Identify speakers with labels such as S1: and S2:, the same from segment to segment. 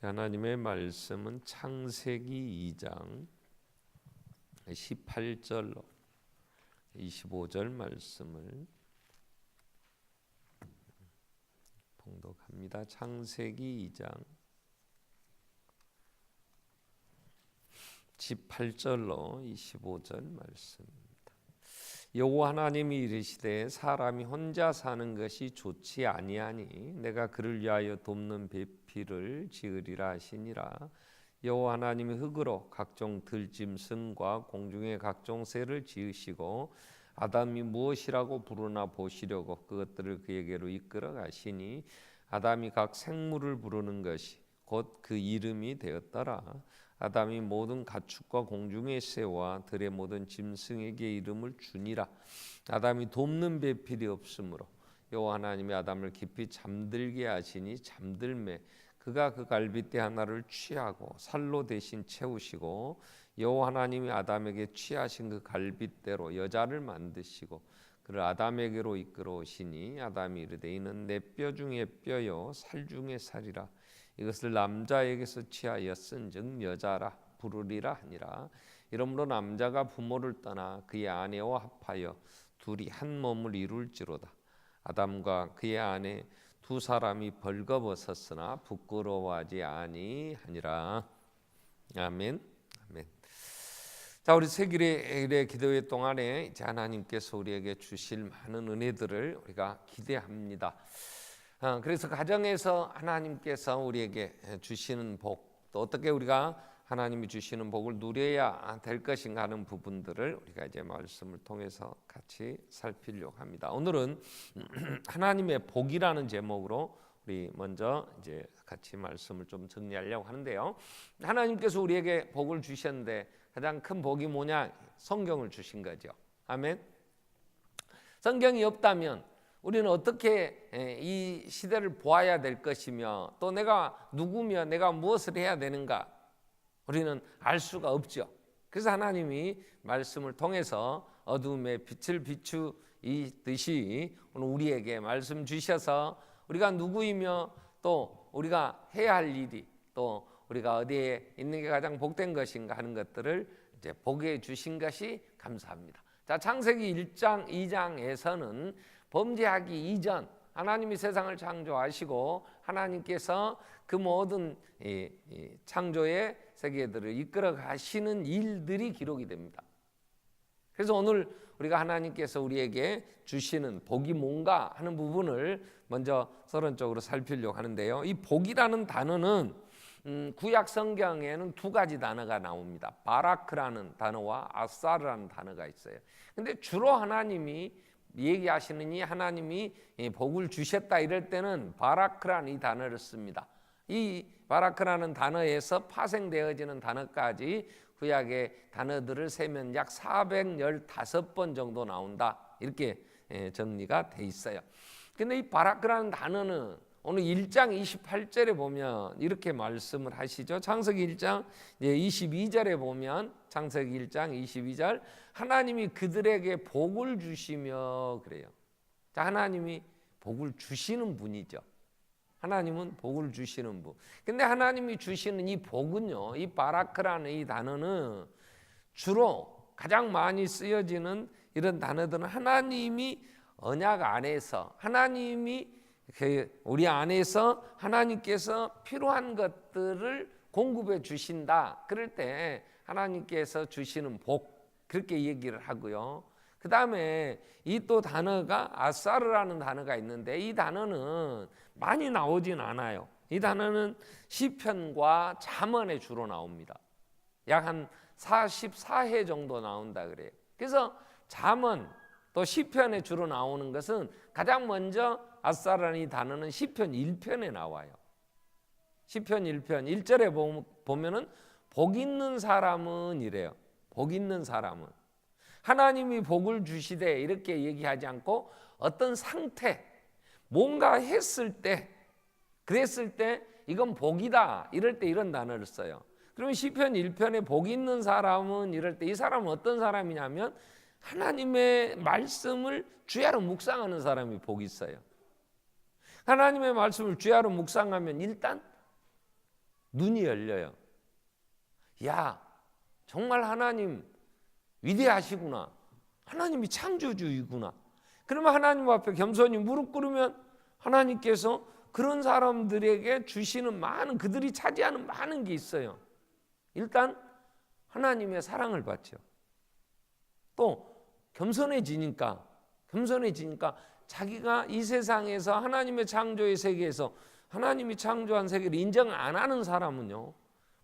S1: 하나님의 말씀은 창세기 2장 18절로 25절 말씀을 봉독합니다. 창세기 2장 18절로 25절 말씀입니다. 여호와 하나님이 이르시되 사람이 혼자 사는 것이 좋지 아니하니 내가 그를 위하여 돕는 배필을 지으리라 하시니라. 여호와 하나님이 흙으로 각종 들짐승과 공중의 각종 새를 지으시고 아담이 무엇이라고 부르나 보시려고 그것들을 그에게로 이끌어 가시니 아담이 각 생물을 부르는 것이 곧 그 이름이 되었더라. 아담이 모든 가축과 공중의 새와 들의 모든 짐승에게 이름을 주니라. 아담이 돕는 배필이 없으므로 여호와 하나님이 아담을 깊이 잠들게 하시니 잠들매 그가 그 갈빗대 하나를 취하고 살로 대신 채우시고 여호와 하나님이 아담에게 취하신 그 갈빗대로 여자를 만드시고 그를 아담에게로 이끌어 오시니 아담이 이르되 이는 내 뼈 중에 뼈요 살 중에 살이라. 이것을 남자에게서 취하여 쓴즉 여자라 부르리라 하니라. 이러므로 남자가 부모를 떠나 그의 아내와 합하여 둘이 한 몸을 이룰지로다. 아담과 그의 아내 두 사람이 벌거벗었으나 부끄러워하지 아니하니라. 아멘. 아멘. 자, 우리 세길의 기도회 동안에 이제 하나님께서 우리에게 주실 많은 은혜들을 우리가 기대합니다. 그래서 가정에서 하나님께서 우리에게 주시는 복, 또 어떻게 우리가 하나님이 주시는 복을 누려야 될 것인가 하는 부분들을 우리가 이제 말씀을 통해서 같이 살피려고 합니다. 오늘은 하나님의 복이라는 제목으로 우리 먼저 이제 같이 말씀을 좀 정리하려고 하는데요. 하나님께서 우리에게 복을 주셨는데 가장 큰 복이 뭐냐? 성경을 주신 거죠. 아멘. 성경이 없다면 우리는 어떻게 이 시대를 보아야 될 것이며 또 내가 누구며 내가 무엇을 해야 되는가 우리는 알 수가 없죠. 그래서 하나님이 말씀을 통해서 어둠에 빛을 비추듯이 오늘 우리에게 말씀 주셔서 우리가 누구이며 또 우리가 해야 할 일이 또 우리가 어디에 있는 게 가장 복된 것인가 하는 것들을 이제 보게 주신 것이 감사합니다. 자, 창세기 1장 2장에서는 범죄하기 이전 하나님이 세상을 창조하시고 하나님께서 그 모든 창조의 세계들을 이끌어 가시는 일들이 기록이 됩니다. 그래서 오늘 우리가 하나님께서 우리에게 주시는 복이 뭔가 하는 부분을 먼저 서론적으로 살피려고 하는데요. 이 복이라는 단어는 구약 성경에는 두 가지 단어가 나옵니다. 바라크라는 단어와 아사르라는 단어가 있어요. 근데 주로 하나님이 얘기하시는 이 하나님이 복을 주셨다 이럴 때는 바라크라는 이 단어를 씁니다. 이 바라크라는 단어에서 파생되어지는 단어까지 구약의 단어들을 세면 약 415번 정도 나온다 이렇게 정리가 돼 있어요. 근데 이 바라크라는 단어는 오늘 1장 28절에 보면 이렇게 말씀을 하시죠. 창세기 1장 22절에 보면 창세기 1장 22절 하나님이 그들에게 복을 주시며 그래요. 자, 하나님이 복을 주시는 분이죠. 하나님은 복을 주시는 분. 근데 하나님이 주시는 이 복은요, 이 바라크라는 이 단어는 주로 가장 많이 쓰여지는 이런 단어들은 하나님이 언약 안에서 하나님이 우리 안에서 하나님께서 필요한 것들을 공급해 주신다. 그럴 때 하나님께서 주시는 복 그렇게 얘기를 하고요. 그 다음에 이 또 단어가 아사르라는 단어가 있는데 이 단어는 많이 나오진 않아요. 이 단어는 시편과 잠언에 주로 나옵니다. 약 한 44회 정도 나온다 그래요. 그래서 잠언 또 시편에 주로 나오는 것은 가장 먼저 아사르라는 이 단어는 시편 1편에 나와요. 시편 1편 1절에 보면은 복 있는 사람은 이래요. 복 있는 사람은 하나님이 복을 주시되 이렇게 얘기하지 않고 어떤 상태 뭔가 했을 때 그랬을 때 이건 복이다 이럴 때 이런 단어를 써요. 그러면 시편 1편에 복 있는 사람은 이럴 때 이 사람은 어떤 사람이냐면 하나님의 말씀을 주야로 묵상하는 사람이 복이 있어요. 하나님의 말씀을 주야로 묵상하면 일단 눈이 열려요. 야, 정말 하나님 위대하시구나. 하나님이 창조주이구나. 그러면 하나님 앞에 겸손히 무릎 꿇으면 하나님께서 그런 사람들에게 주시는 많은, 그들이 차지하는 많은 게 있어요. 일단 하나님의 사랑을 받죠. 또 겸손해지니까 자기가 이 세상에서 하나님의 창조의 세계에서 하나님이 창조한 세계를 인정 안 하는 사람은요,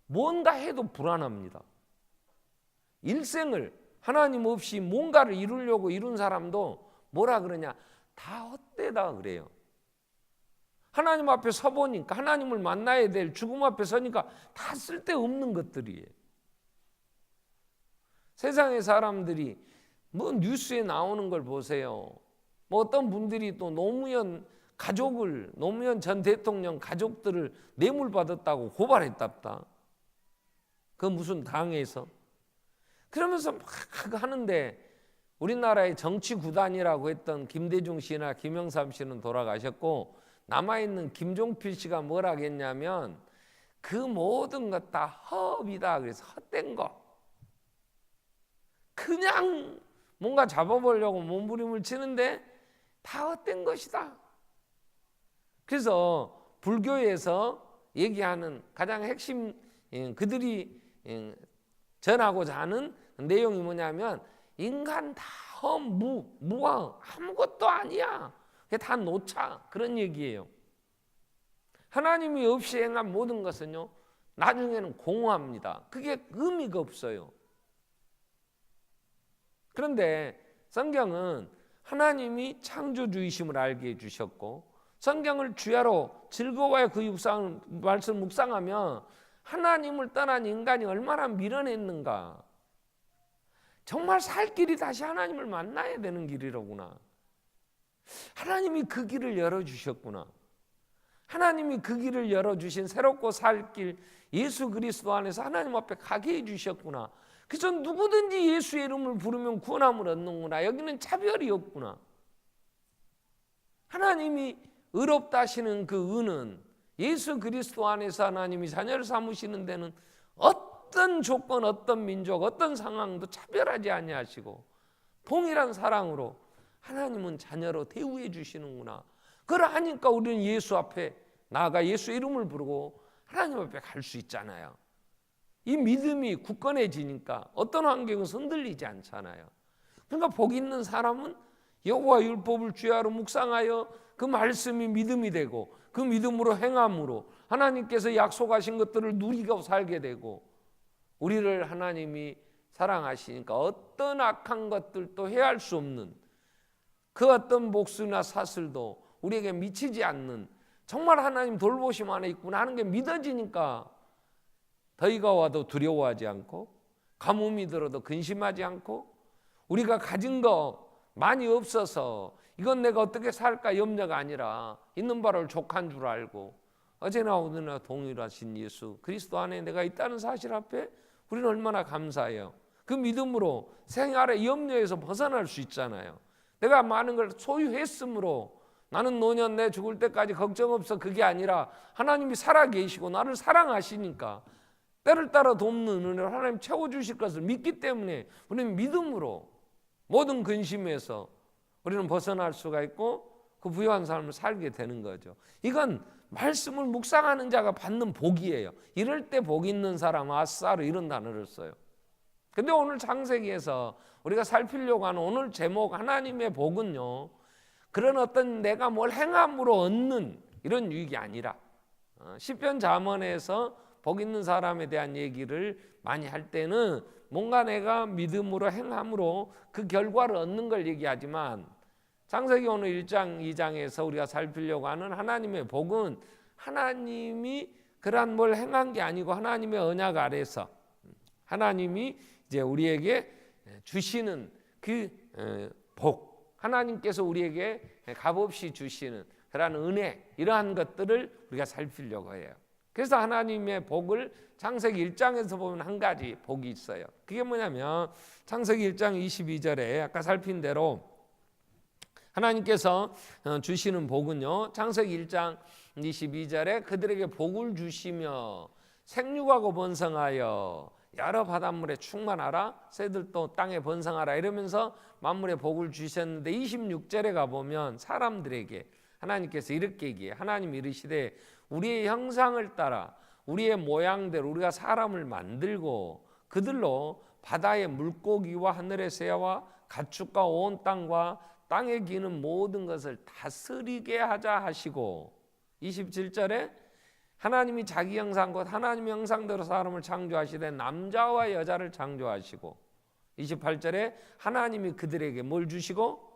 S1: 뭔가 해도 불안합니다. 일생을 하나님 없이 뭔가를 이루려고 이룬 사람도 뭐라 그러냐, 다 헛되다 그래요. 하나님 앞에 서보니까, 하나님을 만나야 될 죽음 앞에 서니까 다 쓸데없는 것들이에요. 세상의 사람들이 뭐 뉴스에 나오는 걸 보세요. 뭐 어떤 분들이 또 노무현 전 대통령 가족들을 뇌물받았다고 고발했답다. 그 무슨 당에서. 그러면서 막 하는데 우리나라의 정치 구단이라고 했던 김대중 씨나 김영삼 씨는 돌아가셨고, 남아있는 김종필 씨가 뭐라 했냐면 그 모든 것 다 허업이다. 그래서 헛된 거. 그냥 뭔가 잡아보려고 몸부림을 치는데 다 헛된 것이다. 그래서 불교에서 얘기하는 가장 핵심, 그들이 전하고자 하는 내용이 뭐냐면 인간 다 무와 아무것도 아니야. 다 놓자, 그런 얘기예요. 하나님이 없이 행한 모든 것은요, 나중에는 공허합니다. 그게 의미가 없어요. 그런데 성경은 하나님이 창조주이심을 알게 해주셨고, 성경을 주야로 즐거워야 그 말씀 묵상하면 하나님을 떠난 인간이 얼마나 미련했는가. 정말 살 길이 다시 하나님을 만나야 되는 길이로구나. 하나님이 그 길을 열어주셨구나. 하나님이 그 길을 열어주신 새롭고 살 길, 예수 그리스도 안에서 하나님 앞에 가게 해주셨구나. 그래서 누구든지 예수의 이름을 부르면 구원함을 얻는구나. 여기는 차별이 없구나. 하나님이 의롭다 하시는 그 의는 예수 그리스도 안에서 하나님이 자녀를 삼으시는 데는 어떤 조건, 어떤 민족, 어떤 상황도 차별하지 아니하시고 동일한 사랑으로 하나님은 자녀로 대우해 주시는구나. 그걸 하니까 우리는 예수 앞에 나아가 예수 이름을 부르고 하나님 앞에 갈 수 있잖아요. 이 믿음이 굳건해지니까 어떤 환경에서 흔들리지 않잖아요. 그러니까 복 있는 사람은 여호와 율법을 주야로 묵상하여 그 말씀이 믿음이 되고 그 믿음으로 행함으로 하나님께서 약속하신 것들을 누리고 살게 되고, 우리를 하나님이 사랑하시니까 어떤 악한 것들도 해할 수 없는 그 어떤 목수나 사슬도 우리에게 미치지 않는, 정말 하나님 돌보심 안에 있구나 하는 게 믿어지니까 더위가 와도 두려워하지 않고 가뭄이 들어도 근심하지 않고, 우리가 가진 거 많이 없어서 이건 내가 어떻게 살까 염려가 아니라 있는 바를 족한 줄 알고 어제나 오늘나 동일하신 예수 그리스도 안에 내가 있다는 사실 앞에 우리는 얼마나 감사해요. 그 믿음으로 생활의 염려에서 벗어날 수 있잖아요. 내가 많은 걸 소유했으므로 나는 노년 내 죽을 때까지 걱정 없어, 그게 아니라 하나님이 살아계시고 나를 사랑하시니까 때를 따라 돕는 은혜를 하나님 채워주실 것을 믿기 때문에 우리는 믿음으로 모든 근심에서 우리는 벗어날 수가 있고 그 부유한 삶을 살게 되는 거죠. 이건 말씀을 묵상하는 자가 받는 복이에요. 이럴 때 복 있는 사람 아싸로 이런 단어를 써요. 근데 오늘 창세기에서 우리가 살피려고 하는 오늘 제목 하나님의 복은요, 그런 어떤 내가 뭘 행함으로 얻는 이런 유익이 아니라, 시편 잠언에서 복 있는 사람에 대한 얘기를 많이 할 때는 뭔가 내가 믿음으로 행함으로 그 결과를 얻는 걸 얘기하지만, 창세기 오늘 1장 2장에서 우리가 살피려고 하는 하나님의 복은 하나님이 그러한 뭘 행한 게 아니고 하나님의 언약 아래서 하나님이 이제 우리에게 주시는 그 복, 하나님께서 우리에게 값없이 주시는 그러한 은혜, 이러한 것들을 우리가 살피려고 해요. 그래서 하나님의 복을 창세기 1장에서 보면 한 가지 복이 있어요. 그게 뭐냐면 창세기 1장 22절에 아까 살핀 대로 하나님께서 주시는 복은요, 창세기 1장 22절에 그들에게 복을 주시며 생육하고 번성하여 여러 바닷물에 충만하라, 새들도 땅에 번성하라 이러면서 만물의 복을 주셨는데 26절에 가보면 사람들에게 하나님께서 이렇게 얘기해요. 하나님이 이르시되 우리의 형상을 따라 우리의 모양대로 우리가 사람을 만들고 그들로 바다의 물고기와 하늘의 새와 가축과 온 땅과 땅에 기는 모든 것을 다스리게 하자 하시고 27절에 하나님이 자기 형상 곧 하나님의 형상대로 사람을 창조하시되 남자와 여자를 창조하시고 28절에 하나님이 그들에게 뭘 주시고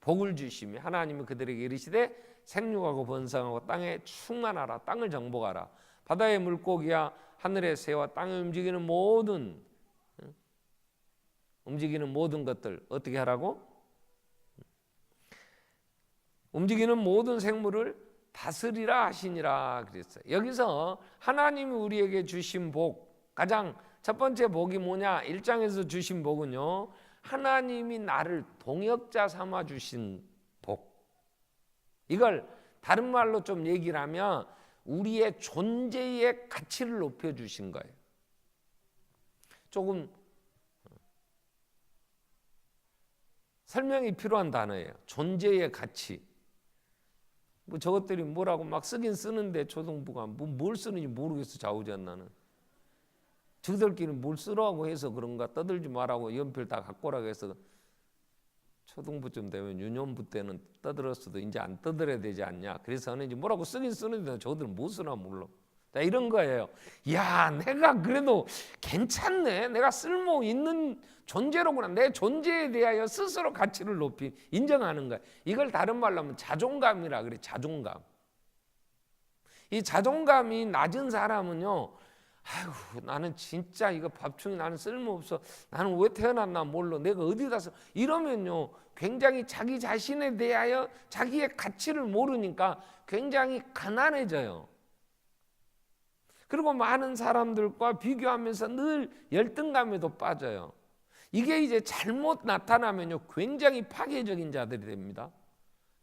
S1: 복을 주시며 하나님이 그들에게 이르시되 생육하고 번성하고 땅에 충만하라, 땅을 정복하라, 바다의 물고기와 하늘의 새와 땅에 움직이는 모든 것들 어떻게 하라고? 움직이는 모든 생물을 다스리라 하시니라 그랬어요. 여기서 하나님이 우리에게 주신 복, 가장 첫 번째 복이 뭐냐? 1장에서 주신 복은요, 하나님이 나를 동역자 삼아 주신 복. 이걸 다른 말로 좀 얘기를 하면 우리의 존재의 가치를 높여 주신 거예요. 조금 설명이 필요한 단어예요. 존재의 가치. 뭐 저것들이 뭐라고 막 쓰긴 쓰는데 초등부가 뭘 쓰는지 모르겠어. 좌우지간나는 저들끼리 뭘 쓰라고 해서 그런가, 떠들지 말라고 연필 다 갖고 오라고 해서 초등부쯤 되면 유년부 때는 떠들었어도 이제 안 떠들어야 되지 않냐, 그래서 하는지 뭐라고 쓰긴 쓰는데 저들은 못 쓰나 몰라. 자, 이런 거예요. 야, 내가 그래도 괜찮네, 내가 쓸모 있는 존재로구나, 내 존재에 대하여 스스로 가치를 높이 인정하는 거야. 이걸 다른 말로 하면 자존감이라 그래. 자존감. 이 자존감이 낮은 사람은요, 아이고 나는 진짜 이거 밥충이 나는 쓸모없어, 나는 왜 태어났나 몰라, 내가 어디다 써, 이러면요 굉장히 자기 자신에 대하여 자기의 가치를 모르니까 굉장히 가난해져요. 그리고 많은 사람들과 비교하면서 늘 열등감에도 빠져요. 이게 이제 잘못 나타나면요 굉장히 파괴적인 자들이 됩니다.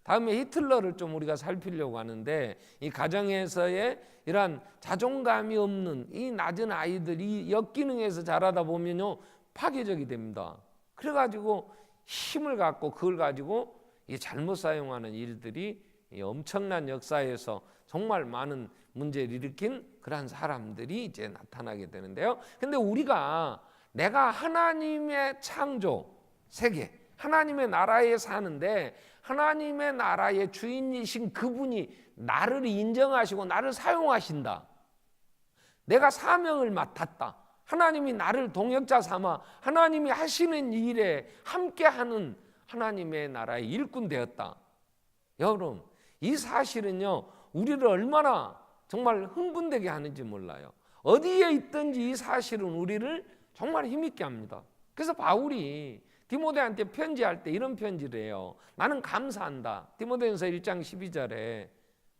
S1: 다음에 히틀러를 좀 우리가 살피려고 하는데, 이 가정에서의 이러한 자존감이 없는 이 낮은 아이들이 역기능에서 자라다 보면요 파괴적이 됩니다. 그래가지고 힘을 갖고 그걸 가지고 이 잘못 사용하는 일들이 이 엄청난 역사에서 정말 많은 문제를 일으킨 그러한 사람들이 이제 나타나게 되는데요. 근데 우리가 내가 하나님의 창조 세계, 하나님의 나라에 사는데 하나님의 나라의 주인이신 그분이 나를 인정하시고 나를 사용하신다. 내가 사명을 맡았다. 하나님이 나를 동역자 삼아 하나님이 하시는 일에 함께하는 하나님의 나라의 일꾼 되었다. 여러분, 이 사실은요 우리를 얼마나 정말 흥분되게 하는지 몰라요. 어디에 있든지 이 사실은 우리를 정말 힘있게 합니다. 그래서 바울이 디모데한테 편지할 때 이런 편지를 해요. 나는 감사한다. 디모데전서 1장 12절에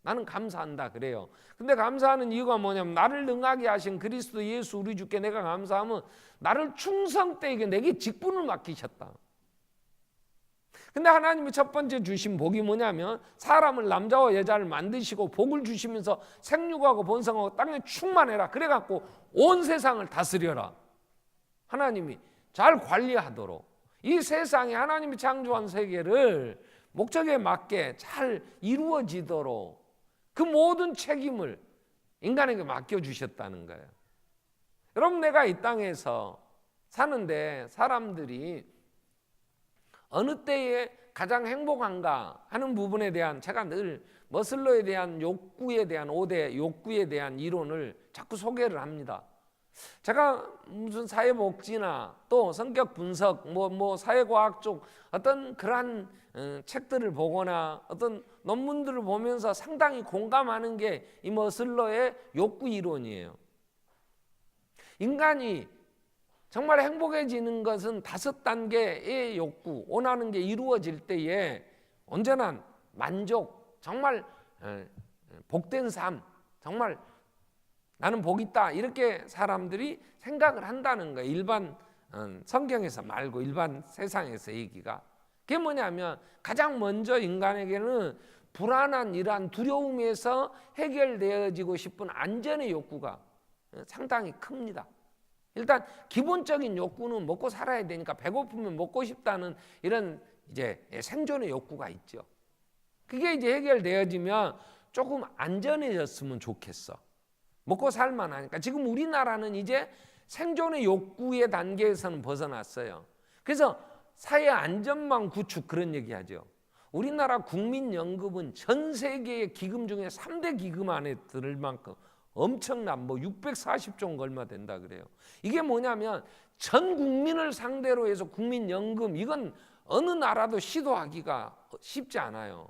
S1: 나는 감사한다 그래요. 근데 감사하는 이유가 뭐냐면 나를 능하게 하신 그리스도 예수 우리 주께 내가 감사하면 나를 충성되게 내게 직분을 맡기셨다. 근데 하나님이 첫 번째 주신 복이 뭐냐면 사람을 남자와 여자를 만드시고 복을 주시면서 생육하고 번성하고 땅에 충만해라. 그래갖고 온 세상을 다스려라. 하나님이 잘 관리하도록 이 세상에 하나님이 창조한 세계를 목적에 맞게 잘 이루어지도록 그 모든 책임을 인간에게 맡겨주셨다는 거예요. 여러분, 내가 이 땅에서 사는데 사람들이 어느 때에 가장 행복한가 하는 부분에 대한, 제가 늘 머슬로에 대한 욕구에 대한 5대 욕구에 대한 이론을 자꾸 소개를 합니다. 제가 무슨 사회복지나 또 성격 분석, 뭐 사회과학 쪽 어떤 그러한 책들을 보거나 어떤 논문들을 보면서 상당히 공감하는 게 이 머슬로의 욕구 이론이에요. 인간이 정말 행복해지는 것은 5단계의 욕구, 원하는 게 이루어질 때에 언제나 만족, 정말 복된 삶, 정말 나는 복 있다, 이렇게 사람들이 생각을 한다는 거예요. 일반 성경에서 말고 일반 세상에서 얘기가. 그게 뭐냐면 가장 먼저 인간에게는 불안한 이러한 두려움에서 해결되어지고 싶은 안전의 욕구가 상당히 큽니다. 일단 기본적인 욕구는 먹고 살아야 되니까 배고프면 먹고 싶다는 이런 이제 생존의 욕구가 있죠. 그게 이제 해결되어지면 조금 안전해졌으면 좋겠어. 먹고 살만 하니까. 지금 우리나라는 이제 생존의 욕구의 단계에서는 벗어났어요. 그래서 사회 안전망 구축 그런 얘기하죠. 우리나라 국민연금은 전 세계의 기금 중에 3대 기금 안에 들 만큼 엄청난 640조가 얼마 된다 그래요. 이게 뭐냐면 전 국민을 상대로 해서 국민연금, 이건 어느 나라도 시도하기가 쉽지 않아요.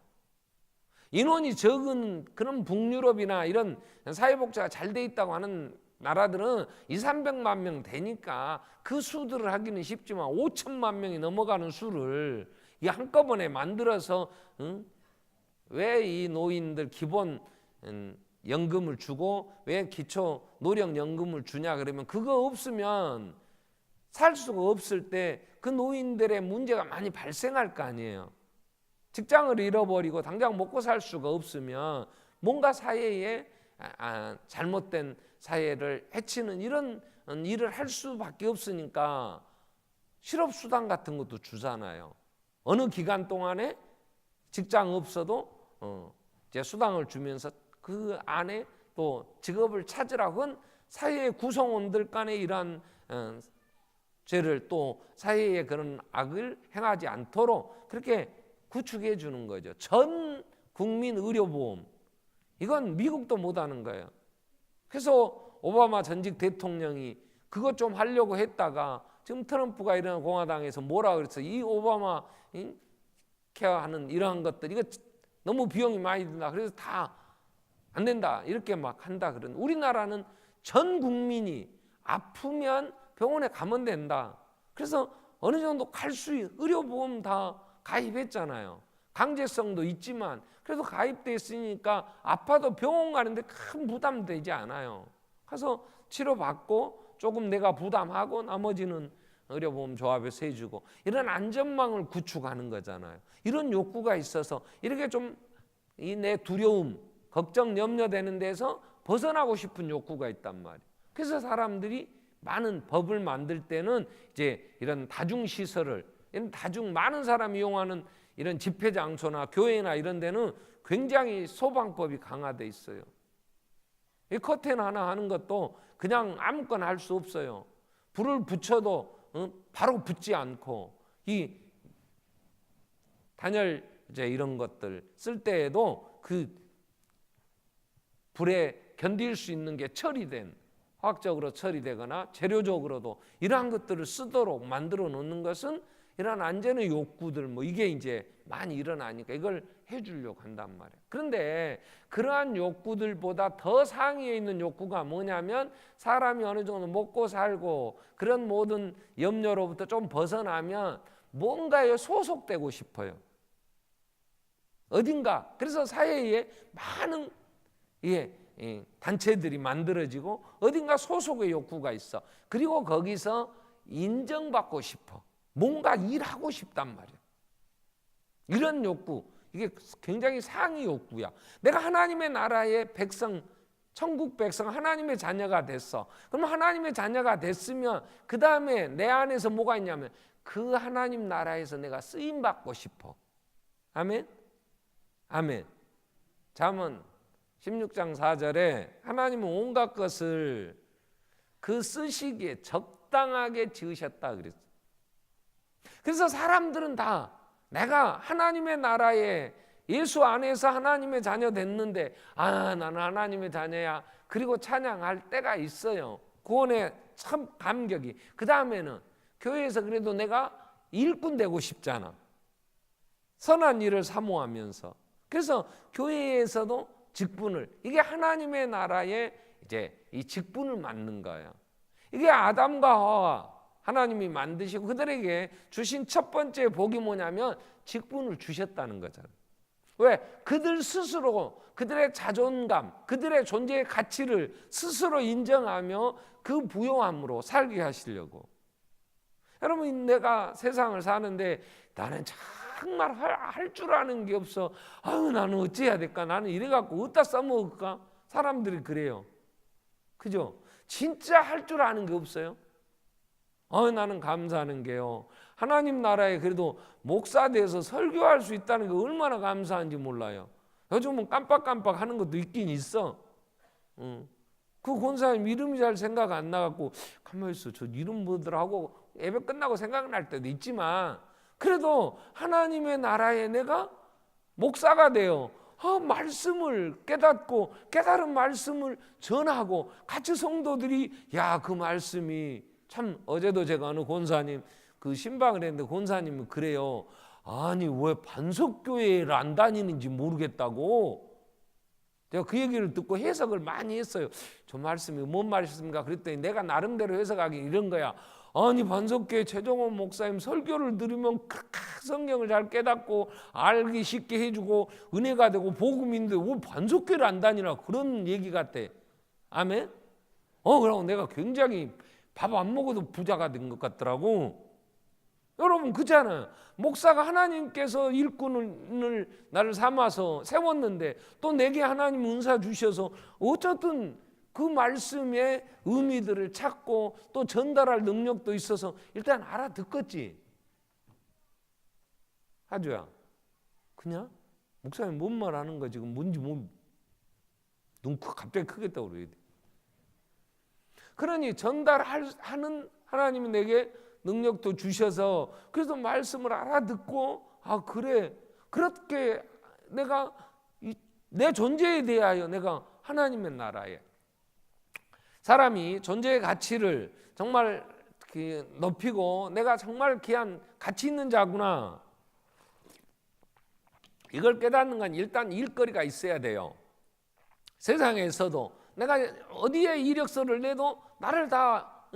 S1: 인원이 적은 그런 북유럽이나 이런 사회복지가 잘 돼 있다고 하는 나라들은 200~300만 명 되니까 그 수들을 하기는 쉽지만 5천만 명이 넘어가는 수를 이 한꺼번에 만들어서 왜 이 노인들 기본 연금을 주고 왜 기초 노령연금을 주냐 그러면 그거 없으면 살 수가 없을 때 그 노인들의 문제가 많이 발생할 거 아니에요. 직장을 잃어버리고 당장 먹고 살 수가 없으면 뭔가 사회에 잘못된 사회를 해치는 이런 일을 할 수밖에 없으니까 실업수당 같은 것도 주잖아요. 어느 기간 동안에 직장 없어도 이제 수당을 주면서 그 안에 또 직업을 찾으라고 한 사회의 구성원들 간의 이러한 죄를 또 사회의 그런 악을 행하지 않도록 그렇게 구축해 주는 거죠. 전 국민 의료보험, 이건 미국도 못하는 거예요. 그래서 오바마 전직 대통령이 그것 좀 하려고 했다가 지금 트럼프가 이런 공화당에서 뭐라 그랬어? 이 오바마 케어하는 이러한 것들 이거 너무 비용이 많이 든다. 그래서 다 안 된다 이렇게 막 한다 그런. 우리나라는 전 국민이 아프면 병원에 가면 된다. 그래서 어느 정도 갈 수 의료보험 다 가입했잖아요. 강제성도 있지만 그래도 가입돼 있으니까 아파도 병원 가는데 큰 부담 되지 않아요. 가서 치료받고 조금 내가 부담하고 나머지는 의료보험 조합에서 해주고 이런 안전망을 구축하는 거잖아요. 이런 욕구가 있어서 이렇게 좀 이 내 두려움, 걱정, 염려되는 데서 벗어나고 싶은 욕구가 있단 말이에요. 그래서 사람들이 많은 법을 만들 때는 이제 이런 다중시설을 이런 많은 사람이 이용하는 이런 집회 장소나 교회나 이런 데는 굉장히 소방법이 강화돼 있어요. 이 커튼 하나 하는 것도 그냥 아무거나 할 수 없어요. 불을 붙여도 바로 붙지 않고 이 단열 이제 이런 것들 쓸 때에도 그 불에 견딜 수 있는 게 처리된 화학적으로 처리되거나 재료적으로도 이러한 것들을 쓰도록 만들어 놓는 것은 이런 안전의 욕구들 이게 이제 많이 일어나니까 이걸 해주려고 한단 말이에요. 그런데 그러한 욕구들보다 더 상위에 있는 욕구가 뭐냐면 사람이 어느 정도 먹고 살고 그런 모든 염려로부터 좀 벗어나면 뭔가에 소속되고 싶어요. 어딘가. 그래서 사회에 많은 단체들이 만들어지고 어딘가 소속의 욕구가 있어. 그리고 거기서 인정받고 싶어. 뭔가 일하고 싶단 말이야. 이런 욕구, 이게 굉장히 상위 욕구야. 내가 하나님의 나라의 백성, 천국 백성, 하나님의 자녀가 됐어. 그럼 하나님의 자녀가 됐으면 그 다음에 내 안에서 뭐가 있냐면 그 하나님 나라에서 내가 쓰임받고 싶어. 아멘? 아멘. 잠언 16장 4절에 하나님은 온갖 것을 그 쓰시기에 적당하게 지으셨다 그랬어요. 그래서 사람들은 다 내가 하나님의 나라에 예수 안에서 하나님의 자녀 됐는데 나는 하나님의 자녀야. 그리고 찬양할 때가 있어요. 구원에 참 감격이. 그 다음에는 교회에서 그래도 내가 일꾼 되고 싶잖아. 선한 일을 사모하면서. 그래서 교회에서도 직분을, 이게 하나님의 나라에 이제 이 직분을 맡는 거예요. 이게 아담과 하와 하나님이 만드시고 그들에게 주신 첫 번째 복이 뭐냐면 직분을 주셨다는 거잖아요. 왜? 그들 스스로 그들의 자존감, 그들의 존재의 가치를 스스로 인정하며 그 부요함으로 살게 하시려고. 여러분, 내가 세상을 사는데 나는 정말 할 줄 아는 게 없어. 나는 어찌해야 될까? 나는 이래갖고 어디다 써먹을까? 사람들이 그래요. 그죠? 진짜 할 줄 아는 게 없어요? 나는 감사하는 게요, 하나님 나라에 그래도 목사 돼서 설교할 수 있다는 게 얼마나 감사한지 몰라요. 요즘은 깜빡깜빡 하는 것도 있긴 있어. 그 권사님 이름이 잘 생각 안 나갖고 가만히 있어, 저 이름 뭐더라 하고 예배 끝나고 생각날 때도 있지만, 그래도 하나님의 나라에 내가 목사가 되어 말씀을 깨닫고 깨달은 말씀을 전하고, 같이 성도들이 야, 그 말씀이 참, 어제도 제가 어느 권사님 그 신방을 했는데 권사님은 그래요. 아니 왜 반석교회를 안 다니는지 모르겠다고. 제가 그 얘기를 듣고 해석을 많이 했어요. 저 말씀이 뭔 말씀인가 그랬더니 내가 나름대로 해석하기 이런 거야. 아니 반석교회 최종원 목사님 설교를 들으면 성경을 잘 깨닫고 알기 쉽게 해주고 은혜가 되고 복음인데 왜 반석교회를 안 다니나, 그런 얘기 같대. 아멘? 그러고 내가 굉장히 밥 안 먹어도 부자가 된 것 같더라고. 여러분 그렇잖아요. 목사가 하나님께서 일꾼을 나를 삼아서 세웠는데 또 내게 하나님 은사 주셔서 어쨌든 그 말씀의 의미들을 찾고 또 전달할 능력도 있어서 일단 알아듣겠지. 하주야, 그냥 목사님 뭔 말 하는 거 지금 뭔지 눈 갑자기 크겠다고 그래야 돼. 그러니 전달하는 하나님이 내게 능력도 주셔서 그래서 말씀을 알아듣고, 그래, 그렇게 내가 내 존재에 대하여 내가 하나님의 나라에, 사람이 존재의 가치를 정말 높이고 내가 정말 귀한 가치 있는 자구나, 이걸 깨닫는 건 일단 일거리가 있어야 돼요. 세상에서도 내가 어디에 이력서를 내도 나를 다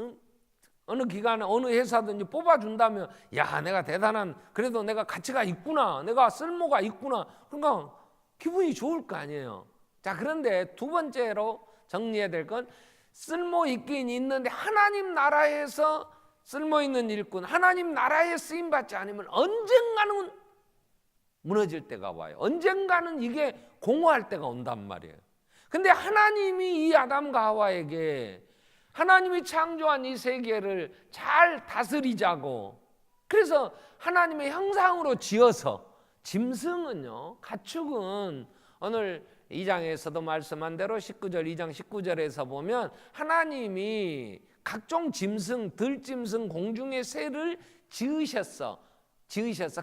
S1: 어느 기관에 어느 회사든지 뽑아준다면, 야, 내가 대단한, 그래도 내가 가치가 있구나, 내가 쓸모가 있구나, 그러니까 기분이 좋을 거 아니에요. 자, 그런데 두 번째로 정리해야 될 건, 쓸모 있긴 있는데 하나님 나라에서 쓸모 있는 일꾼, 하나님 나라에 쓰임 받지 않으면 언젠가는 무너질 때가 와요. 언젠가는 이게 공허할 때가 온단 말이에요. 근데 하나님이 이 아담과 하와에게 하나님이 창조한 이 세계를 잘 다스리자고, 그래서 하나님의 형상으로 지어서, 짐승은요, 가축은 오늘 2장에서도 말씀한 대로 19절 2장 19절에서 보면 하나님이 각종 짐승, 들짐승, 공중의 새를 지으셨어.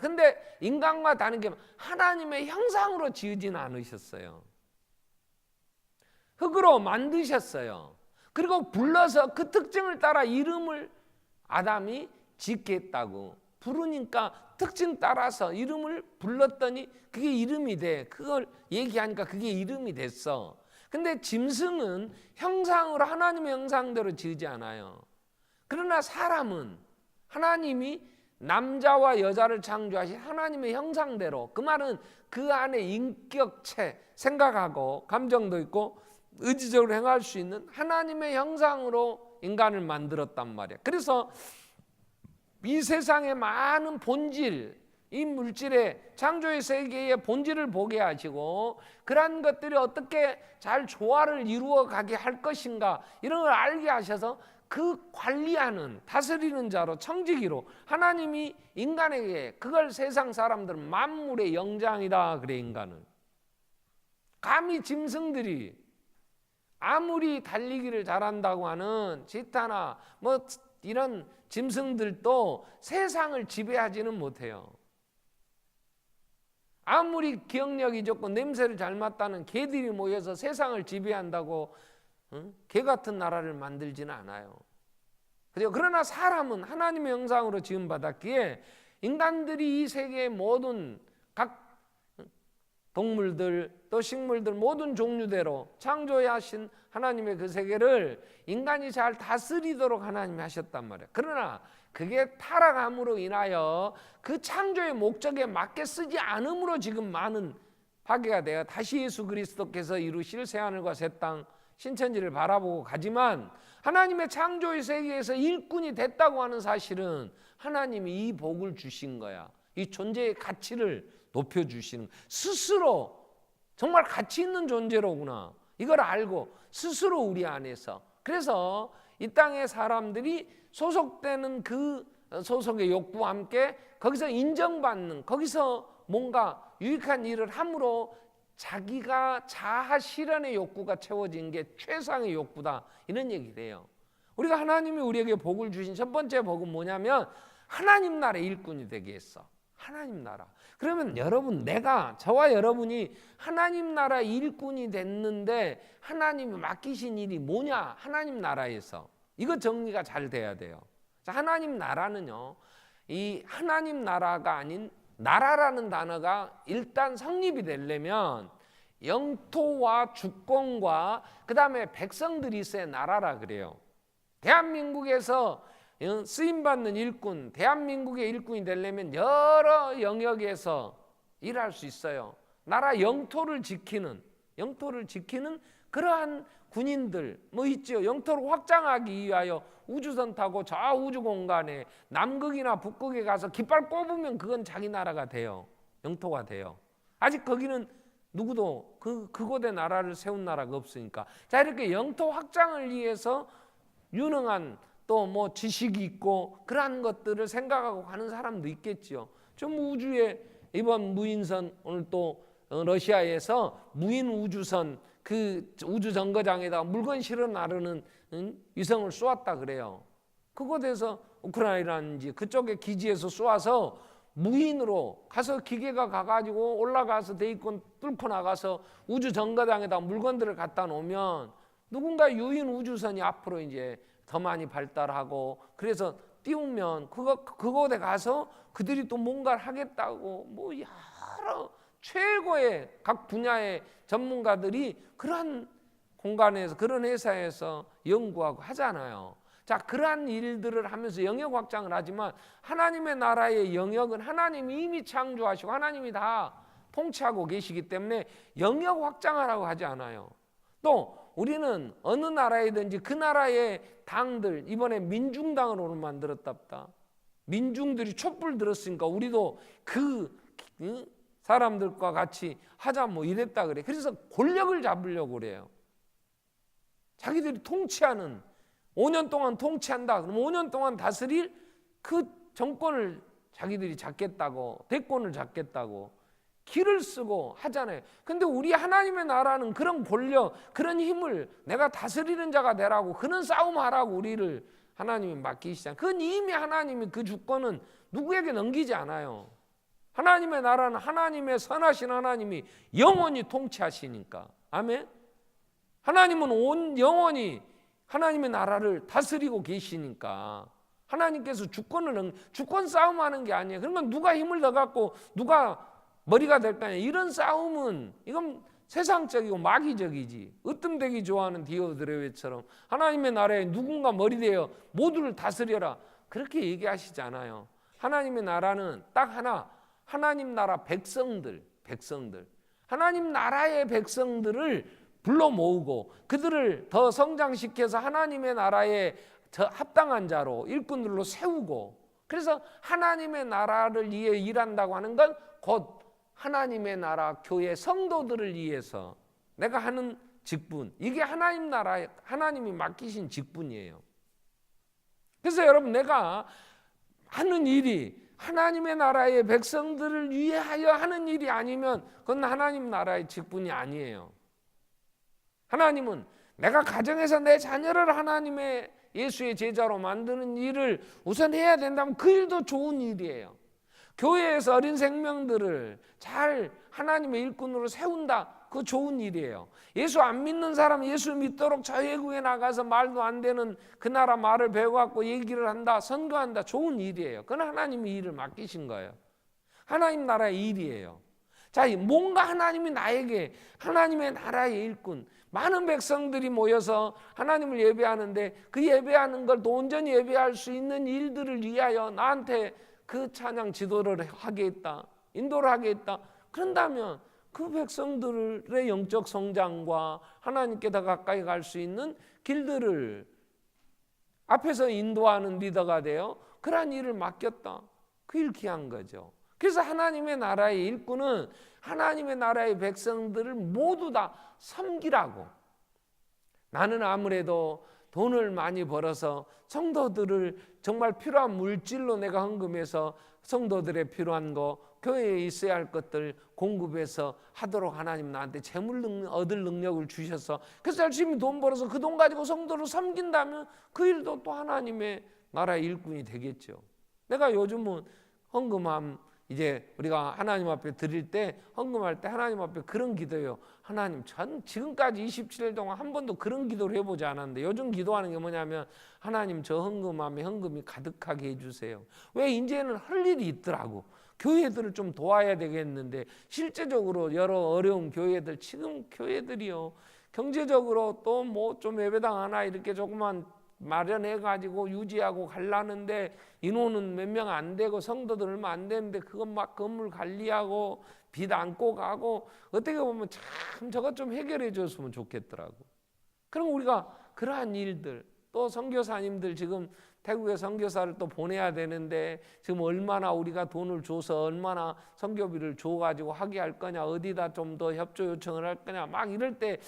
S1: 근데 인간과 다른 게 하나님의 형상으로 지으지는 않으셨어요. 흙으로 만드셨어요. 그리고 불러서 그 특징을 따라 이름을 아담이 짓게 했다고. 부르니까 특징 따라서 이름을 불렀더니 그게 이름이 돼. 그걸 얘기하니까 그게 이름이 됐어. 근데 짐승은 형상으로 하나님의 형상대로 지으지 않아요. 그러나 사람은 하나님이 남자와 여자를 창조하신 하나님의 형상대로, 그 말은 그 안에 인격체, 생각하고 감정도 있고 의지적으로 행할 수 있는 하나님의 형상으로 인간을 만들었단 말이야. 그래서 이 세상의 많은 본질, 이 물질의 창조의 세계의 본질을 보게 하시고 그러한 것들이 어떻게 잘 조화를 이루어 가게 할 것인가, 이런 걸 알게 하셔서 그 관리하는, 다스리는 자로, 청지기로 하나님이 인간에게, 그걸 세상 사람들은 만물의 영장이다 그래. 인간은 감히 짐승들이 아무리 달리기를 잘한다고 하는 치타나 뭐 이런 짐승들도 세상을 지배하지는 못해요. 아무리 기억력이 좋고 냄새를 잘 맡다는 개들이 모여서 세상을 지배한다고 개 같은 나라를 만들지는 않아요. 그죠? 그러나 사람은 하나님의 형상으로 지음받았기에 인간들이 이 세계의 모든 각 동물들 또 식물들 모든 종류대로 창조하신 하나님의 그 세계를 인간이 잘 다스리도록 하나님이 하셨단 말이에요. 그러나 그게 타락함으로 인하여 그 창조의 목적에 맞게 쓰지 않음으로 지금 많은 파괴가 되어 다시 예수 그리스도께서 이루실 새하늘과 새 땅 신천지를 바라보고 가지만, 하나님의 창조의 세계에서 일꾼이 됐다고 하는 사실은 하나님이 이 복을 주신 거야. 이 존재의 가치를 높여주시는, 스스로 정말 가치 있는 존재로구나, 이걸 알고 스스로 우리 안에서 그래서 이 땅의 사람들이 소속되는 그 소속의 욕구와 함께 거기서 인정받는, 거기서 뭔가 유익한 일을 함으로 자기가 자아 실현의 욕구가 채워진 게 최상의 욕구다, 이런 얘기를 해요. 우리가 하나님이 우리에게 복을 주신 첫 번째 복은 뭐냐면 하나님 나라의 일꾼이 되게 했어. 하나님 나라. 그러면 여러분, 저와 여러분이 하나님 나라 일꾼이 됐는데 하나님이 맡기신 일이 뭐냐? 하나님 나라에서. 이거 정리가 잘 돼야 돼요. 자, 하나님 나라는요, 이 하나님 나라가 아닌 나라라는 단어가 일단 성립이 되려면 영토와 주권과 그 다음에 백성들이 있어야 나라라 그래요. 대한민국에서 쓰임받는 일꾼, 대한민국의 일꾼이 되려면 여러 영역에서 일할 수 있어요. 나라 영토를 지키는 그러한 군인들 있죠. 영토를 확장하기 위하여 우주선 타고 저 우주 공간에 남극이나 북극에 가서 깃발 꼽으면 그건 자기 나라가 돼요. 영토가 돼요. 아직 거기는 누구도 그곳에 나라를 세운 나라가 없으니까. 자, 이렇게 영토 확장을 위해서 유능한 또 지식이 있고 그러한 것들을 생각하고 가는 사람도 있겠죠. 좀 우주에 이번 무인선, 오늘 또 러시아에서 무인 우주선 그 우주 정거장에다가 물건 실어 나르는 위성을 쏘았다 그래요. 그곳에서 우크라이나인지 그쪽의 기지에서 쏘아서 무인으로 가서 기계가 가가지고 올라가서 대기권 뚫고 나가서 우주 정거장에다 물건들을 갖다 놓으면 누군가 유인 우주선이 앞으로 이제 더 많이 발달하고 그래서 띄우면 그곳에 가서 그들이 또 뭔가를 하겠다고 여러 최고의 각 분야의 전문가들이 그런 공간에서 그런 회사에서 연구하고 하잖아요. 자, 그러한 일들을 하면서 영역 확장을 하지만 하나님의 나라의 영역은 하나님이 이미 창조하시고 하나님이 다 통치하고 계시기 때문에 영역 확장하라고 하지 않아요. 또 우리는 어느 나라에든지 그 나라의 당들, 이번에 민중당을 오늘 만들었답다. 민중들이 촛불 들었으니까 우리도 그 사람들과 같이 하자 이랬다 그래. 그래서 권력을 잡으려고 그래요. 자기들이 통치하는 5년 동안 통치한다. 그럼 5년 동안 다스릴 그 정권을 자기들이 잡겠다고, 대권을 잡겠다고 길을 쓰고 하잖아요. 근데 우리 하나님의 나라는 그런 권력, 그런 힘을 내가 다스리는 자가 되라고, 그런 싸움하라고 우리를 하나님이 맡기시잖아요. 그건 이미 하나님이 그 주권은 누구에게 넘기지 않아요. 하나님의 나라는 하나님의 선하신 하나님이 영원히 통치하시니까. 아멘. 하나님은 온 영원히 하나님의 나라를 다스리고 계시니까 하나님께서 주권 싸움하는 게 아니에요. 그러니까 누가 힘을 더 갖고 누가 머리가 될까, 이런 싸움은 이건 세상적이고 마귀적이지. 으뜸되기 좋아하는 디오드레베처럼 하나님의 나라에 누군가 머리 대어 모두를 다스려라, 그렇게 얘기하시잖아요. 하나님의 나라는 딱 하나, 하나님 나라 백성들 하나님 나라의 백성들을 불러 모으고 그들을 더 성장시켜서 하나님의 나라에 합당한 자로 일꾼들로 세우고, 그래서 하나님의 나라를 위해 일한다고 하는 건 곧 하나님의 나라 교회 성도들을 위해서 내가 하는 직분, 이게 하나님 나라, 하나님이 맡기신 직분이에요. 그래서 여러분, 내가 하는 일이 하나님의 나라의 백성들을 위하여 하는 일이 아니면 그건 하나님 나라의 직분이 아니에요. 하나님은 내가 가정에서 내 자녀를 하나님의 예수의 제자로 만드는 일을 우선 해야 된다면 그 일도 좋은 일이에요. 교회에서 어린 생명들을 잘 하나님의 일꾼으로 세운다, 그거 좋은 일이에요. 예수 안 믿는 사람 예수 믿도록 저 외국에 나가서 말도 안 되는 그 나라 말을 배워갖고 얘기를 한다, 선교한다, 좋은 일이에요. 그건 하나님이 일을 맡기신 거예요. 하나님 나라의 일이에요. 자, 뭔가 하나님이 나에게 하나님의 나라의 일꾼, 많은 백성들이 모여서 하나님을 예배하는데 그 예배하는 걸 또 온전히 예배할 수 있는 일들을 위하여 나한테 그 찬양 지도를 하게 했다, 인도를 하게 했다. 그런다면 그 백성들의 영적 성장과 하나님께 더 가까이 갈 수 있는 길들을 앞에서 인도하는 리더가 되어 그러한 일을 맡겼다. 그 일 귀한 거죠. 그래서 하나님의 나라의 일꾼은 하나님의 나라의 백성들을 모두 다 섬기라고. 나는 아무래도 돈을 많이 벌어서 성도들을 정말 필요한 물질로 내가 헌금해서 성도들의 필요한 거, 교회에 있어야 할 것들 공급해서 하도록 하나님 나한테 재물 얻을 능력을 주셔서 그래서 열심히 돈 벌어서 그 돈 가지고 성도를 섬긴다면 그 일도 또 하나님의 나라의 일꾼이 되겠죠. 내가 요즘은 헌금함 이제 우리가 하나님 앞에 드릴 때 헌금할 때 하나님 앞에 그런 기도예요. 하나님, 전 지금까지 27일 동안 한 번도 그런 기도를 해보지 않았는데 요즘 기도하는 게 뭐냐면 하나님 저 헌금함에 헌금이 가득하게 해주세요. 왜 이제는 할 일이 있더라고. 교회들을 좀 도와야 되겠는데 실제적으로 여러 어려운 교회들 지금 교회들이요 경제적으로 또 뭐 좀 예배당 하나 이렇게 조그만 마련해 가지고 유지하고 가려는데 인원은 몇 명 안 되고 성도들 얼마 안 되는데 그것 막 건물 관리하고 빚 안고 가고 어떻게 보면 참 저것 좀 해결해 줬으면 좋겠더라고. 그럼 우리가 그러한 일들 또 선교사님들 지금 태국에 선교사를 또 보내야 되는데 지금 얼마나 우리가 돈을 줘서 얼마나 선교비를 줘가지고 하게 할 거냐 어디다 좀 더 협조 요청을 할 거냐 막 이럴 때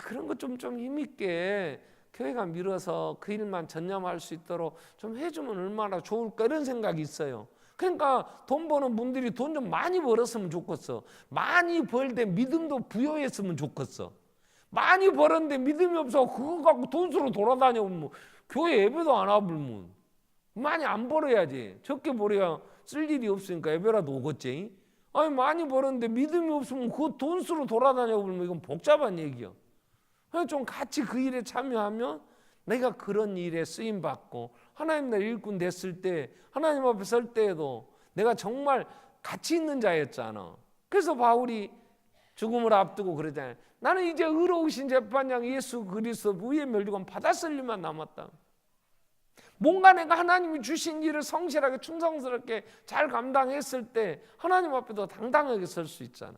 S1: 그런 거 좀 힘있게 교회가 밀어서 그 일만 전념할 수 있도록 좀 해주면 얼마나 좋을까 이런 생각이 있어요. 그러니까 돈 버는 분들이 돈 좀 많이 벌었으면 좋겠어. 많이 벌 때 믿음도 부여했으면 좋겠어. 많이 벌었는데 믿음이 없어 그거 갖고 돈수로 돌아다니면 뭐 교회 예배도 안 와불면 많이 안 벌어야지. 적게 벌어야 쓸 일이 없으니까 예배라도 오겠지. 아니 많이 벌었는데 믿음이 없으면 그 돈수로 돌아다녀 보면 이건 복잡한 얘기야. 좀 같이 그 일에 참여하면 내가 그런 일에 쓰임 받고 하나님 나라 일꾼 됐을 때 하나님 앞에 설 때에도 내가 정말 가치 있는 자였잖아. 그래서 바울이 죽음을 앞두고 그러잖아요. 나는 이제 의로우신 재판장 예수 그리스도 의의 멸류관 받았을 일만 남았다. 뭔가 내가 하나님이 주신 일을 성실하게 충성스럽게 잘 감당했을 때 하나님 앞에도 당당하게 설 수 있잖아.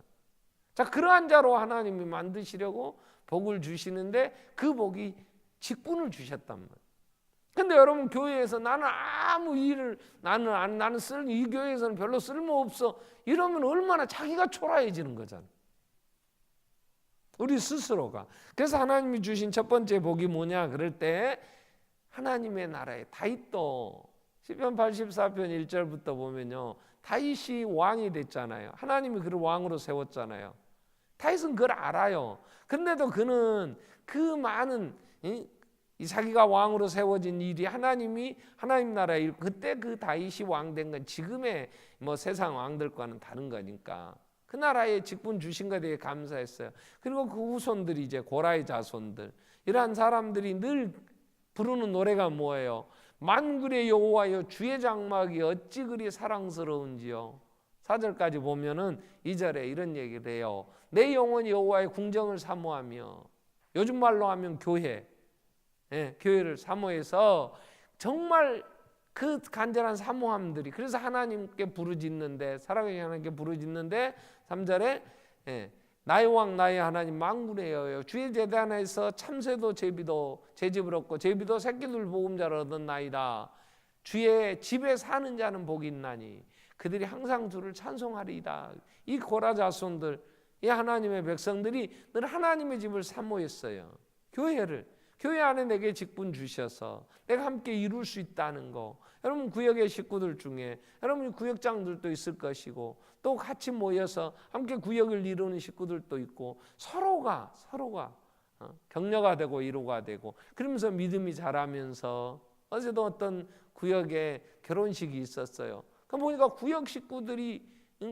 S1: 자, 그러한 자로 하나님이 만드시려고 복을 주시는데 그 복이 직분을 주셨단 말이에요. 근데 여러분 교회에서 나는 아무 일을 나는 이 교회에서는 별로 쓸모없어 이러면 얼마나 자기가 초라해지는 거잖아. 우리 스스로가. 그래서 하나님이 주신 첫 번째 복이 뭐냐 그럴 때 하나님의 나라에 다윗도 시편 84편 1절부터 보면요. 다윗이 왕이 됐잖아요. 하나님이 그를 왕으로 세웠잖아요. 다윗은 그걸 알아요. 근데도 그는 그 많은 이 자기가 왕으로 세워진 일이 하나님 나라의 일 그때 그 다윗이 왕된 건 지금의 뭐 세상 왕들과는 다른 거니까 그 나라에 직분 주신 것에 대해 감사했어요. 그리고 그 후손들이 이제 고라의 자손들 이러한 사람들이 늘 부르는 노래가 뭐예요? 만군의 여호와여 주의 장막이 어찌 그리 사랑스러운지요. 4절까지 보면은 2절에 이런 얘기를 해요. 내 영혼이 여호와의 궁정을 사모하며 요즘 말로 하면 교회 교회를 사모해서 정말 그 간절한 사모함들이 그래서 하나님께 부르짖는데 사랑의 하나님께 부르짖는데 3절에 나의 왕 나의 하나님 만군의 여호와여 주의 제단에서 참새도 제비도 제집을 얻고 제비도 새끼들 보금자를 얻었나이다. 주의 집에 사는 자는 복이 있나니 그들이 항상 주를 찬송하리이다. 이 고라 자손들 이 하나님의 백성들이 늘 하나님의 집을 사모했어요. 교회 안에 내게 직분 주셔서 내가 함께 이룰 수 있다는 거. 여러분 구역의 식구들 중에 여러분 구역장들도 있을 것이고 또 같이 모여서 함께 구역을 이루는 식구들도 있고 서로가 격려가 되고 위로가 되고 그러면서 믿음이 자라면서 어제도 어떤 구역에 결혼식이 있었어요. 그 보니까 구역 식구들이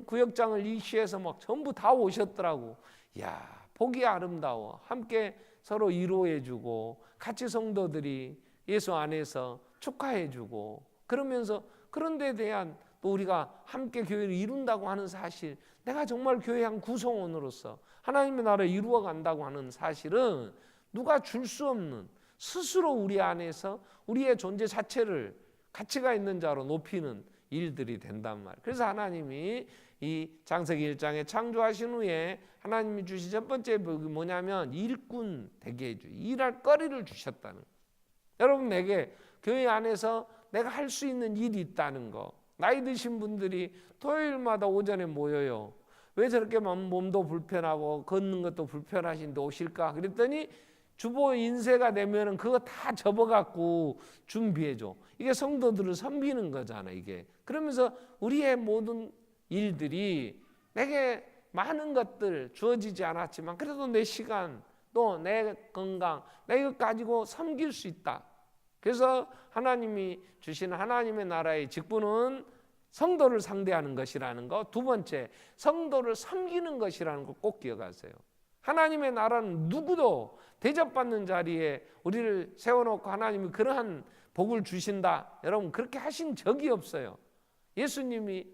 S1: 구역장을 이시해서 막 전부 다 오셨더라고. 야, 보기 아름다워. 함께 서로 위로해주고 같이 성도들이 예수 안에서 축하해주고 그러면서 그런 데에 대한 또 우리가 함께 교회를 이룬다고 하는 사실 내가 정말 교회 한 구성원으로서 하나님의 나라를 이루어 간다고 하는 사실은 누가 줄 수 없는 스스로 우리 안에서 우리의 존재 자체를 가치가 있는 자로 높이는 일들이 된단 말이에요. 그래서 하나님이 이 창세기 1장에 창조하신 후에 하나님이 주신 첫 번째 복이 뭐냐면 일꾼 되게 해줘. 일할 거리를 주셨다는 거예요. 여러분 내게 교회 안에서 내가 할 수 있는 일이 있다는 거. 나이 드신 분들이 토요일마다 오전에 모여요. 왜 저렇게 몸도 불편하고 걷는 것도 불편하신데 오실까? 그랬더니 주보 인쇄가 되면은 그거 다 접어갖고 준비해줘. 이게 성도들을 섬기는 거잖아, 이게. 그러면서 우리의 모든 일들이 내게 많은 것들 주어지지 않았지만 그래도 내 시간 또 내 건강 내 이거 가지고 섬길 수 있다. 그래서 하나님이 주시는 하나님의 나라의 직분은 성도를 상대하는 것이라는 것. 두 번째, 성도를 섬기는 것이라는 걸 꼭 기억하세요. 하나님의 나라는 누구도 대접받는 자리에 우리를 세워놓고 하나님이 그러한 복을 주신다. 여러분 그렇게 하신 적이 없어요. 예수님이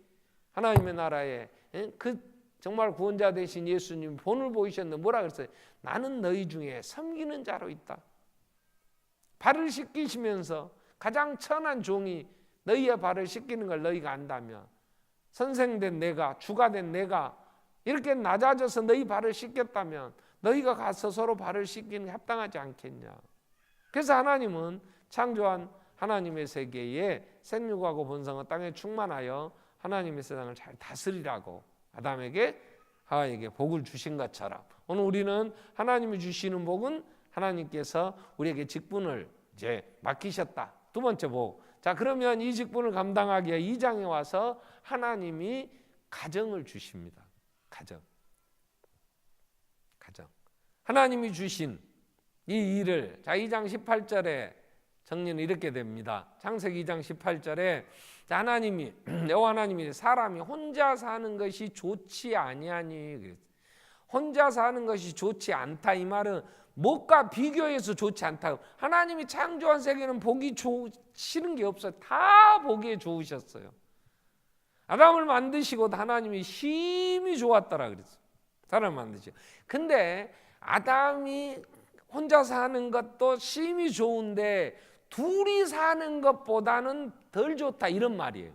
S1: 하나님의 나라에 그 정말 구원자 되신 예수님이 본을 보이셨는데 뭐라 그랬어요? 나는 너희 중에 섬기는 자로 있다. 발을 씻기시면서 가장 천한 종이 너희의 발을 씻기는 걸 너희가 안다면 선생된 내가 주가 된 내가 이렇게 낮아져서 너희 발을 씻겼다면 너희가 가서 서로 발을 씻기는 게 합당하지 않겠냐. 그래서 하나님은 창조한 하나님의 세계에 생육하고 본성은 땅에 충만하여 하나님의 세상을 잘 다스리라고 아담에게 하와에게 복을 주신 것처럼 오늘 우리는 하나님이 주시는 복은 하나님께서 우리에게 직분을 이제 맡기셨다. 두 번째 복. 자, 그러면 이 직분을 감당하기 위해 2장에 와서 하나님이 가정을 주십니다. 가정. 하나님이 주신 이 일을 자 2장 18절에 정리는 이렇게 됩니다. 창세기 2장 18절에 하나님이 여호와 하나님이 사람이 혼자 사는 것이 좋지 아니하니 혼자 사는 것이 좋지 않다. 이 말은 무엇과 비교해서 좋지 않다. 하나님이 창조한 세계는 보기 싫은 게 없어요. 다 보기에 좋으셨어요. 아담을 만드시고 하나님이 심히 좋았더라 그랬어요. 사람을 만드시고. 근데 아담이 혼자 사는 것도 심히 좋은데 둘이 사는 것보다는 덜 좋다 이런 말이에요.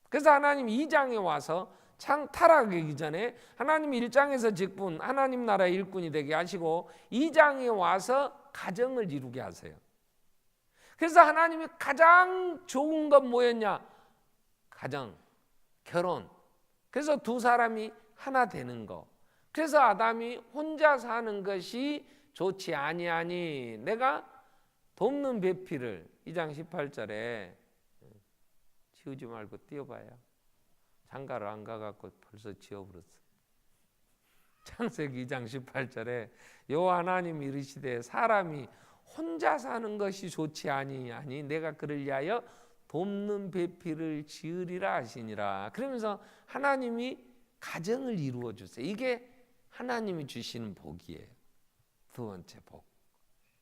S1: 그래서 하나님 2장에 와서 타락하기 전에 하나님 1장에서 직분 하나님 나라의 일꾼이 되게 하시고 2장에 와서 가정을 이루게 하세요. 그래서 하나님이 가장 좋은 건 뭐였냐? 가정, 결혼. 그래서 두 사람이 하나 되는 거. 그래서 아담이 혼자 사는 것이 좋지 아니하니 내가 돕는 배필을 2장 18절에 지우지 말고 띄워봐요. 장가를 안 가갖고 벌써 지워버렸어. 창세기 2장 18절에 여호와 하나님이 이르시되 사람이 혼자 사는 것이 좋지 아니하니 내가 그를 위하여 돕는 배필을 지으리라 하시니라. 그러면서 하나님이 가정을 이루어 주세요. 이게 하나님이 주시는 복이에요. 두 번째 복.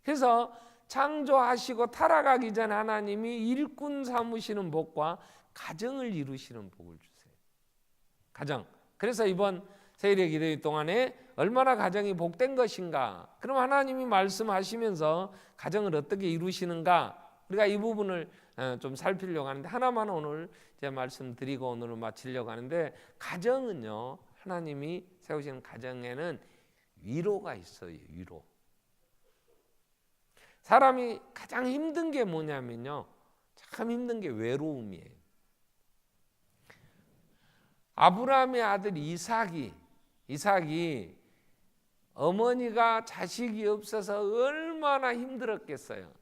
S1: 그래서 창조하시고 타락하기 전 하나님이 일꾼 삼으시는 복과 가정을 이루시는 복을 주세요. 가정. 그래서 이번 세일의 기도회 동안에 얼마나 가정이 복된 것인가. 그럼 하나님이 말씀하시면서 가정을 어떻게 이루시는가. 우리가 이 부분을 좀 살피려고 하는데 하나만 오늘 제가 말씀드리고 오늘은 마치려고 하는데 가정은요. 하나님이 세우시는 가정에는 위로가 있어요. 위로. 사람이 가장 힘든 게 뭐냐면요. 참 힘든 게 외로움이에요. 아브라함의 아들 이삭이 어머니가 자식이 없어서 얼마나 힘들었겠어요.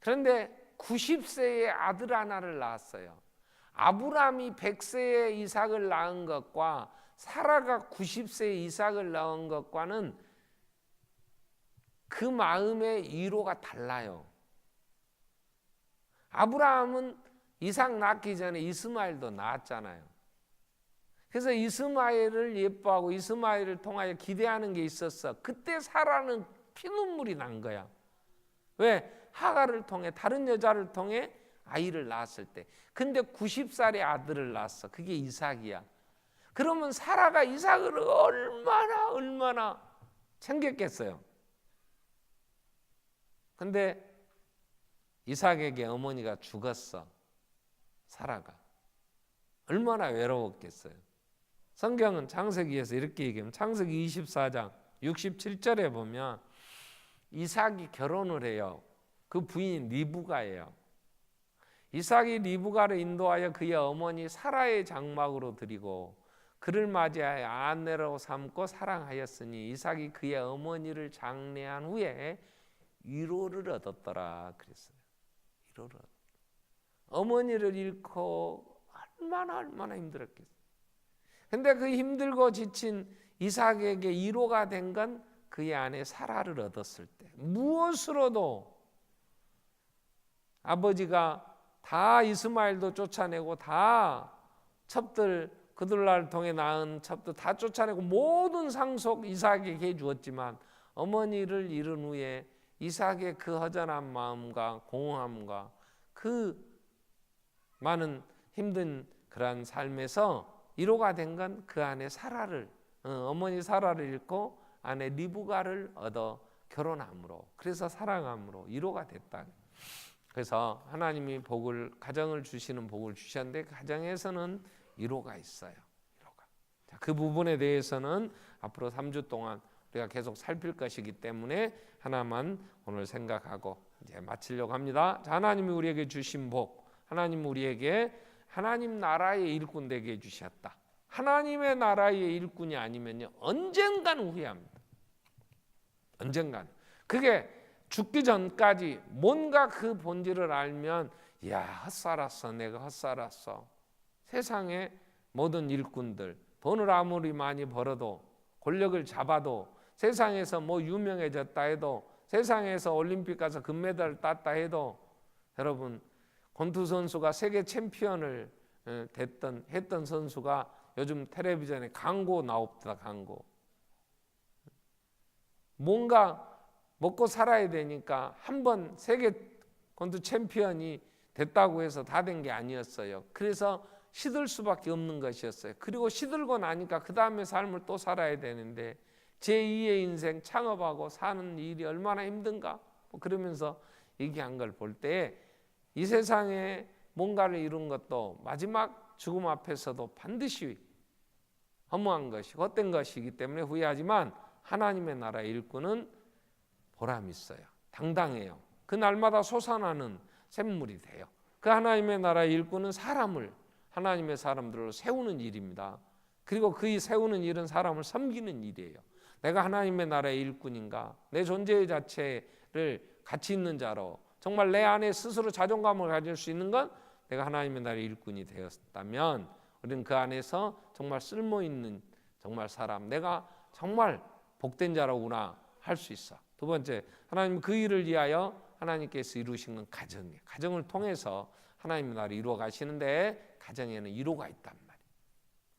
S1: 그런데 90세의 아들 하나를 낳았어요. 아브라함이 100세의 이삭을 낳은 것과 사라가 90세의 이삭을 낳은 것과는 그 마음의 위로가 달라요. 아브라함은 이삭 낳기 전에 이스마엘도 낳았잖아요. 그래서 이스마엘을 예뻐하고 이스마엘을 통하여 기대하는 게 있었어. 그때 사라는 피눈물이 난 거야. 왜? 하가를 통해 다른 여자를 통해 아이를 낳았을 때. 근데 90살의 아들을 낳았어. 그게 이삭이야. 그러면 사라가 이삭을 얼마나 챙겼겠어요. 근데 이삭에게 어머니가 죽었어. 사라가. 얼마나 외로웠겠어요. 성경은 창세기에서 이렇게 얘기합니다. 창세기 24장 67절에 보면 이삭이 결혼을 해요. 그 부인이 리브가예요. 이삭이 리브가를 인도하여 그의 어머니 사라의 장막으로 드리고 그를 맞이하여 아내로 삼고 사랑하였으니 이삭이 그의 어머니를 장례한 후에 위로를 얻었더라 그랬어요. 위로를 얻었다. 어머니를 잃고 얼마나 힘들었겠어요. 근데 그 힘들고 지친 이삭에게 위로가 된 건 그의 아내 사라를 얻었을 때, 무엇으로도 아버지가 다 이스마엘도 쫓아내고 다 첩들 그들날 통해 낳은 첩들 다 쫓아내고 모든 상속 이삭에게 해주었지만 어머니를 잃은 후에 이삭의 그 허전한 마음과 공허함과 그 많은 힘든 그러한 삶에서 위로가 된 건 그 아내 사라를 어머니 사라를 잃고 아내 리브가를 얻어 결혼함으로, 그래서 사랑함으로 위로가 됐다. 그래서 하나님이 복을, 가정을 주시는 복을 주셨는데 가정에서는 위로가 있어요. 위로가. 자, 그 부분에 대해서는 앞으로 3주 동안 우리가 계속 살필 것이기 때문에 하나만 오늘 생각하고 이제 마치려고 합니다. 자, 하나님이 우리에게 주신 복, 하나님 우리에게 하나님 나라의 일꾼 되게 해주셨다. 하나님의 나라의 일꾼이 아니면요 언젠가는 후회합니다. 언젠가는. 그게 죽기 전까지 뭔가 그 본질을 알면 야 헛살았어, 내가 헛살았어. 세상의 모든 일꾼들 돈을 아무리 많이 벌어도 권력을 잡아도 세상에서 뭐 유명해졌다 해도 세상에서 올림픽 가서 금메달을 땄다 해도 여러분 권투 선수가 세계 챔피언을 했던 선수가 요즘 텔레비전에 광고 나옵니다. 광고. 뭔가 먹고 살아야 되니까 한번 세계 권투 챔피언이 됐다고 해서 다 된 게 아니었어요. 그래서 시들 수밖에 없는 것이었어요. 그리고 시들고 나니까 그 다음에 삶을 또 살아야 되는데 제2의 인생 창업하고 사는 일이 얼마나 힘든가 그러면서 얘기한 걸 볼 때 이 세상에 뭔가를 이룬 것도 마지막 죽음 앞에서도 반드시 허무한 것이 헛된 것이기 때문에 후회하지만 하나님의 나라의 일꾼은 보람 있어요. 당당해요. 그 날마다 솟아나는 샘물이 돼요. 그 하나님의 나라의 일꾼은 사람을 하나님의 사람들로 세우는 일입니다. 그리고 그 세우는 일은 사람을 섬기는 일이에요. 내가 하나님의 나라의 일꾼인가? 내 존재 자체를 가치 있는 자로 정말 내 안에 스스로 자존감을 가질 수 있는 건 내가 하나님의 나라의 일꾼이 되었다면 우리는 그 안에서 정말 쓸모있는 정말 사람, 내가 정말 복된 자로구나 할 수 있어. 두 번째, 하나님 그 일을 위하여 하나님께서 이루신 건 가정이에요. 가정을 통해서 하나님의 나라를 이루어 가시는데 가정에는 위로가 있단 말이에요.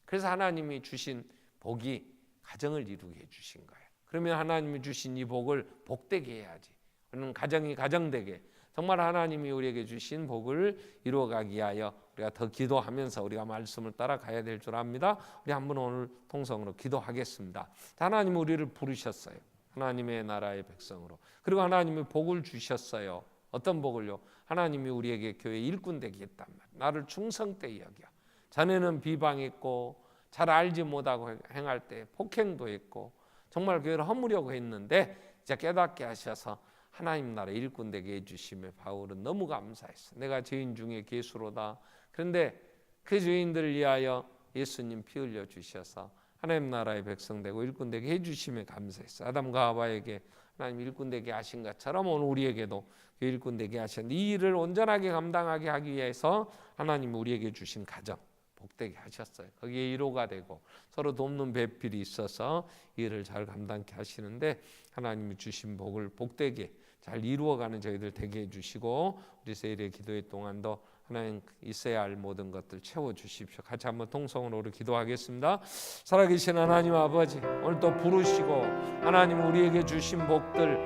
S1: 그래서 하나님이 주신 복이 가정을 이루게 해주신 거예요. 그러면 하나님이 주신 이 복을 복되게 해야지. 우리는 가정이 가정되게 정말 하나님이 우리에게 주신 복을 이루어가기 위하여 우리가 더 기도하면서 우리가 말씀을 따라가야 될 줄 압니다. 우리 한번 오늘 통성으로 기도하겠습니다. 하나님 우리를 부르셨어요. 하나님의 나라의 백성으로. 그리고 하나님이 복을 주셨어요. 어떤 복을요? 하나님이 우리에게 교회 일꾼 되게 했단 말이에요. 나를 충성되이 여겨. 자네는 비방했고 잘 알지 못하고 행할 때 폭행도 했고 정말 교회를 허무려고 했는데 이제 깨닫게 하셔서 하나님 나라 일꾼 되게 해주심에 바울은 너무 감사했어요. 내가 죄인 중에 괴수로다. 그런데 그 죄인들을 위하여 예수님 피 흘려 주셔서 하나님 나라의 백성 되고 일꾼 되게 해주심에 감사했어요. 아담과 하와에게 하나님 일꾼 되게 하신 것처럼 오늘 우리에게도 일꾼 되게 하셨는데 이 일을 온전하게 감당하게 하기 위해서 하나님 우리에게 주신 가정 복되게 하셨어요. 거기에 위로가 되고 서로 돕는 배필이 있어서 이 일을 잘 감당케 하시는데 하나님이 주신 복을 복되게 잘 이루어가는 저희들 되게 해주시고 우리 세일의 기도회 동안도 하나님 있어야 할 모든 것들 채워주십시오. 같이 한번 통성으로 우리 기도하겠습니다. 살아계신 하나님 아버지 오늘 또 부르시고 하나님 우리에게 주신 복들